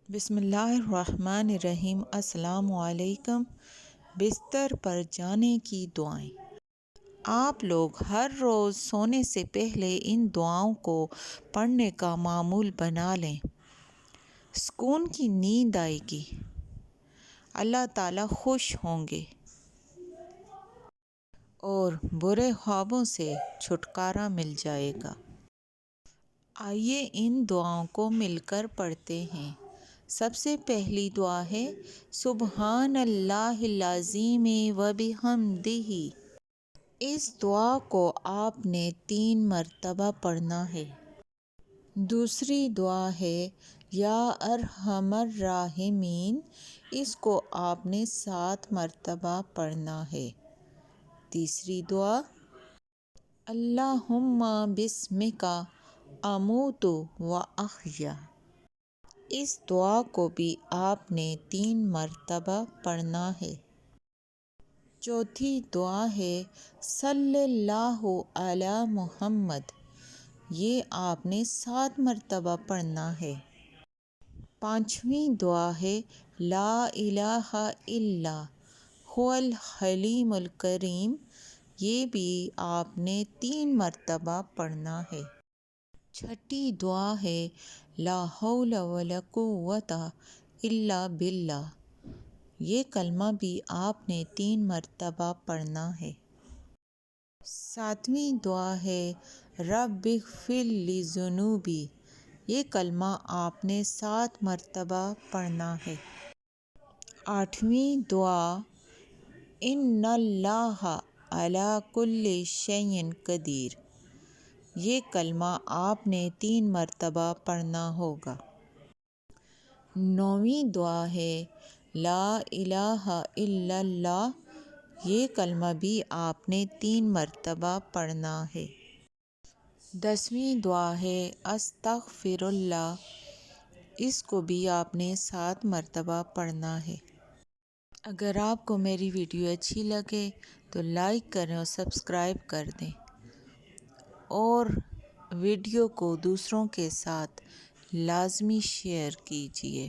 بسم اللہ الرحمن الرحیم۔ السلام علیکم۔ بستر پر جانے کی دعائیں۔ آپ لوگ ہر روز سونے سے پہلے ان دعاؤں کو پڑھنے کا معمول بنا لیں۔ سکون کی نیند آئے گی، اللہ تعالیٰ خوش ہوں گے اور برے خوابوں سے چھٹکارا مل جائے گا۔ آئیے ان دعاؤں کو مل کر پڑھتے ہیں۔ سب سے پہلی دعا ہے سبحان اللہ العظیم و بحمدہ۔ اس دعا کو آپ نے 3 مرتبہ پڑھنا ہے۔ دوسری دعا ہے یا ارحم الراحمین۔ اس کو آپ نے 7 مرتبہ پڑھنا ہے۔ تیسری دعا اللہم بسمک اموت و احیا۔ اس دعا کو بھی آپ نے 3 مرتبہ پڑھنا ہے۔ چوتھی دعا ہے صلی اللہ علی محمد۔ یہ آپ نے 7 مرتبہ پڑھنا ہے۔ پانچویں دعا ہے لا الہ الا هو الحلیم الکریم۔ یہ بھی آپ نے 3 مرتبہ پڑھنا ہے۔ چھٹی دعا ہے لا حول ولا قوت الا باللہ۔ یہ کلمہ بھی آپ نے 3 مرتبہ پڑھنا ہے۔ ساتویں دعا ہے رب اغفر لی ذنوبی۔ یہ کلمہ آپ نے 7 مرتبہ پڑھنا ہے۔ آٹھویں دعا ان اللہ علی کل شیء قدیر۔ یہ کلمہ آپ نے 3 مرتبہ پڑھنا ہوگا۔ نویں دعا ہے لا الہ الا اللہ۔ یہ کلمہ بھی آپ نے 3 مرتبہ پڑھنا ہے۔ 10ویں دعا ہے استغفر اللہ۔ اس کو بھی آپ نے 7 مرتبہ پڑھنا ہے۔ اگر آپ کو میری ویڈیو اچھی لگے تو لائک کریں اور سبسکرائب کر دیں، اور ویڈیو کو دوسروں کے ساتھ لازمی شیئر کیجیے۔